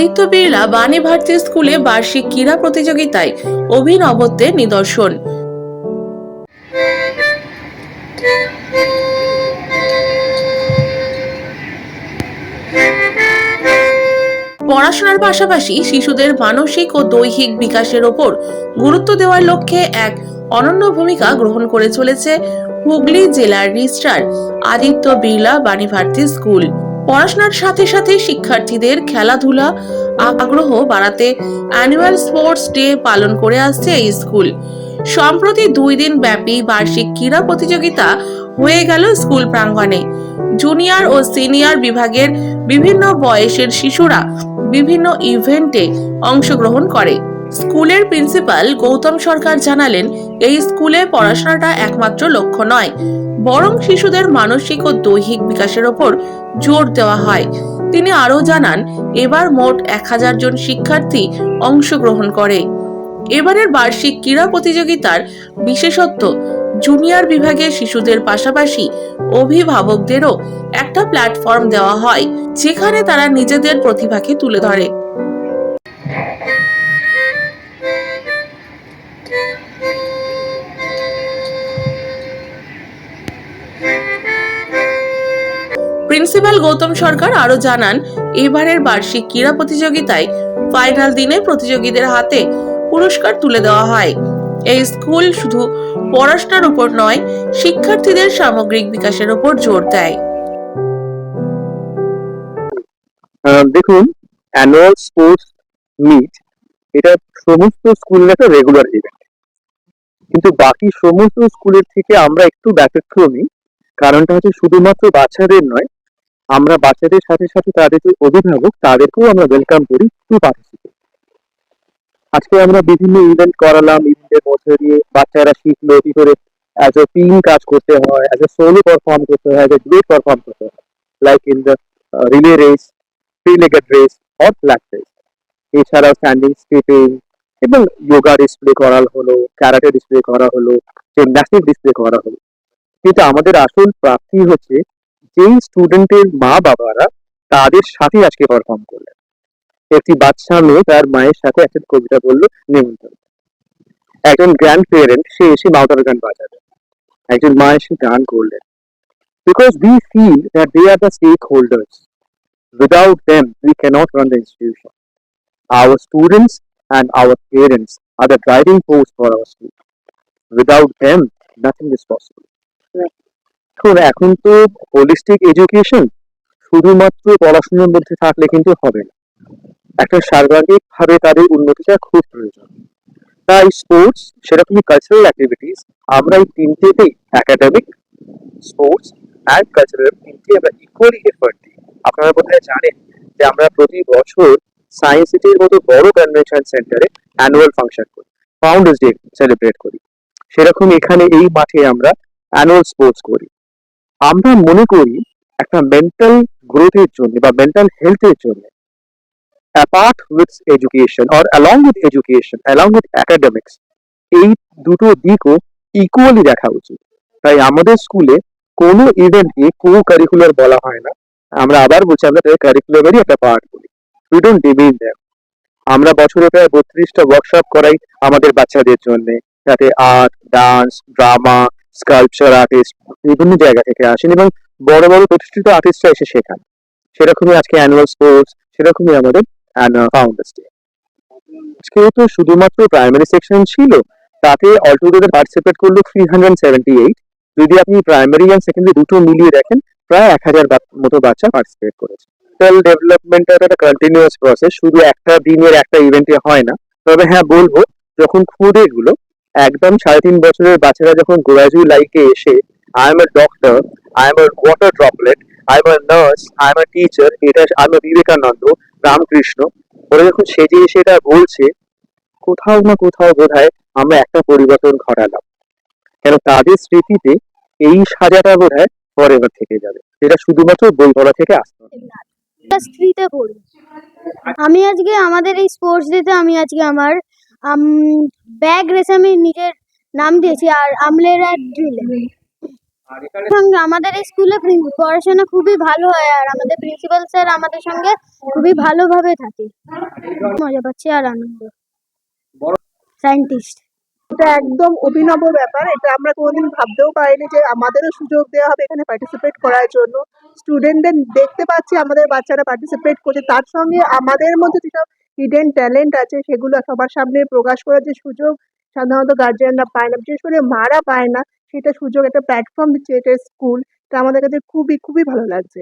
আদিত্য বিড়লা বাণী ভারতী স্কুলে বার্ষিক ক্রীড়া প্রতিযোগিতায় অভিনবত্বের নিদর্শন। পড়াশোনার পাশাপাশি শিশুদের মানসিক ও দৈহিক বিকাশের ওপর গুরুত্ব দেওয়ার লক্ষ্যে এক অনন্য ভূমিকা গ্রহণ করে চলেছে হুগলি জেলার রেজিস্ট্রার আদিত্য বিড়লা বাণী ভারতী স্কুল। পড়াশোনার সাথে সাথে শিক্ষার্থীদের খেলাধুলা আগ্রহ বাড়াতে অ্যানুয়াল স্পোর্টস ডে পালন করে আসছে এই স্কুল। সম্প্রতি 2 দিন ব্যাপী বার্ষিক ক্রীড়া প্রতিযোগিতা হয়ে গেল স্কুল প্রাঙ্গণে। জুনিয়র ও সিনিয়র বিভাগের বিভিন্ন বয়সের শিশুরা বিভিন্ন ইভেন্টে অংশগ্রহণ করে। স্কুলের প্রিন্সিপাল গৌতম সরকার জানালেন, এই স্কুলে পড়াশোনাটা একমাত্র লক্ষ্য নয়, বরং শিশুদের মানসিক ও দৈহিক বিকাশের ওপর জোর দেওয়া হয়। তিনি আরও জানান, এবার মোট 1000 জন শিক্ষার্থী অংশগ্রহণ করে। এবারের বার্ষিক ক্রীড়া প্রতিযোগিতার বিশেষত্ব, জুনিয়র বিভাগের শিশুদের পাশাপাশি অভিভাবকদেরও একটা প্ল্যাটফর্ম দেওয়া হয়, যেখানে তারা নিজেদের প্রতিভাকে তুলে ধরে। প্রিন্সিপাল গৌতম সরকার আরো জানান, এবারের বার্ষিক ক্রীড়া প্রতিযোগিতায় ফাইনাল দিনে প্রতিযোগীদের হাতে পুরস্কার তুলে দেওয়া হয়। এই স্কুল শুধু পড়াশোনার উপর নয়, শিক্ষার্থীদের সামগ্রিক বিকাশের উপর জোর দেয়। দেখুন, অ্যানুয়াল স্পোর্টস মিট এটা সমস্ত স্কুলের একটা রেগুলার ইভেন্ট, কিন্তু বাকি সমস্ত স্কুলের থেকে আমরা একটু ব্যতিক্রমী। কারণটা হচ্ছে শুধুমাত্র বাচ্চাদের নয়, আমরা বাচ্চাদের সাথে সাথে তাদের যে অভিভাবক তাদেরকেও আমরা ওয়েলকাম করি টু পার্টিসিপেট। আজকে আমরা বিভিন্ন ইভেন্ট করালাম, ইভেন্টের মধ্যে দিয়ে বাচ্চারা শিখলো কি করে অ্যাজ এ টিম কাজ করতে হয়, অ্যাজ এ সোলো পারফর্ম করতে হয়, অ্যাজ এ ডুয়েট পারফর্ম করতে হয়, like in the relay race, three legged race or flat race. এছাড়াও স্ট্যান্ডিং স্কিপিং এবং যোগা ডিসপ্লে করা হলো, ক্যারাটে ডিসপ্লে করা হলো, জিমন্যাস্টিক ডিসপ্লে করা হলো। কিন্তু আমাদের আসল প্রাপ্তি হচ্ছে যেই স্টুডেন্টের মা বাবারা তাদের সাথে আজকে পারফর্ম করলেন। একটি বাচ্চা মেয়ে তার মায়ের সাথে একটা কবিতা বললো নেমন্তন্ন। একজন গ্র্যান্ড প্যারেন্ট সে এসে মাউথার গান বাজাবে, একজন মা এসে গান করলেন। Because we feel that they are the stakeholders, without them we cannot run the institution. Our students and our parents are the driving force for our school. Without them, nothing is possible. এখন তো holistic education শুধুমাত্র পড়াশোনার মধ্যে থাকলে কিন্তু হবে না, একটা সার্বাঙ্গিক ভাবে তাদের উন্নতিটা খুব প্রয়োজন। তাই স্পোর্টস, সেরকমই কালচারাল অ্যাক্টিভিটিস, আমরা এই তিনটেতেই একাডেমিক, স্পোর্টস অ্যান্ড কালচারাল তিনটে আমরা ইকুয়ালি এফর্ট দিই। আপনারা বোধহয় জানেন যে আমরা প্রতি বছর সায়েন্স সিটির মতো বড় কনভেনশন সেন্টারে অ্যানুয়াল ফাংশন করি, ফাউন্ডার্স ডে সেলিব্রেট করি। সেরকম এখানে এই মাঠে আমরা অ্যানুয়াল স্পোর্টস করি। আমরা মনে করি একটা মেন্টাল গ্রোথের জন্য বা মেন্টাল হেলথের জন্য apart with education or along with education, along with academics, এই দুটো দিকও ইকুয়ালি দেখা উচিত। তাই আমাদের স্কুলে কোনো ইভেন্টকে কো কারিকুলার বলা হয় না। আমরা আবার বলছি, আমরা তাদের কারিকুলামেরই একটা পার্ট বলি। We don't demean them. আমরা বছরে প্রায় 32টা ওয়ার্কশপ করাই আমাদের বাচ্চাদের জন্য, যাতে art, dance, drama, sculpture artist বিভিন্ন জায়গা থেকে আসেন এবং বড় বড় প্রতিষ্ঠিত আর্টিস্টরা এসে শেখান। সেরকমই আজকে অ্যানুয়াল স্পোর্টস, সেরকমই আমাদের ফাউন্ডার্স ডে। আজকে তো শুধুমাত্র প্রাইমারি সেকশন ছিল, তাতে অলটুগেদার পার্টিসিপেট করলো 378। যদি আপনি প্রাইমারি আর সেকেন্ডারি দুটো মিলিয়ে দেখেন, প্রায় 1000 মতো বাচ্চা পার্টিসিপেট করেছে। ডেভেলপমেন্টের একটা কন্টিনিউয়াস প্রসেস, শুধু একটা দিনের একটা ইভেন্টে হয় না। তবে হ্যাঁ বলবো, যখন খুদ এগুলো একদম 3.5 বছরের বাচ্চারা যখন গ্রাজুয়েট লাইফে এসে I M a doctor, I M a water droplet, I M a nurse, I M a teacher, এটা I M A Vivekananda, Ramakrishna, ওরা যখন সেজে এসে এটা বলছে, কোথাও না কোথাও বোধহয় আমরা একটা পরিবর্তন ঘটালাম। কেন তাদের স্মৃতিতে এই সাজাটা বোধহয় ফরএভার থেকে যাবে, এটা শুধুমাত্র বই পড়া থেকে আসতে হবে। আমি আজকে আমাদের এই স্পোর্টস ডেতে আমি আজকে আমার ব্যাগ রেসে আমি নিজের নাম দিয়েছি, আর আমলেরা ড্রিলে। সঙ্গে আমাদের এই স্কুলে পড়াশোনা খুবই ভালো হয়, আর আমাদের প্রিন্সিপাল স্যার আমাদের সঙ্গে খুবই ভালোভাবে থাকে। মজা পাচ্ছি আর আনন্দ। সায়েন্টিস্ট। এটা একদম অভিনব ব্যাপার। এটা আমরা কোনোদিন ভাবতেও পারিনি যে আমাদেরও সুযোগ দেওয়া হবে এখানে পার্টিসিপেট করার জন্য। স্টুডেন্টদের দেখতে পাচ্ছি আমাদের বাচ্চারা পার্টিসিপেট করছে, তার সঙ্গে আমাদের মধ্যে যেসব হিডেন ট্যালেন্ট আছে সেগুলো সবার সামনে প্রকাশ করার যে সুযোগ সাধারণত গার্জিয়ানরা পায় না, বিশেষ করে মারা পায় না, সেটা সুযোগ একটা প্ল্যাটফর্ম দিচ্ছে এটা স্কুল। তা আমাদের কাছে খুবই খুবই ভালো লাগছে।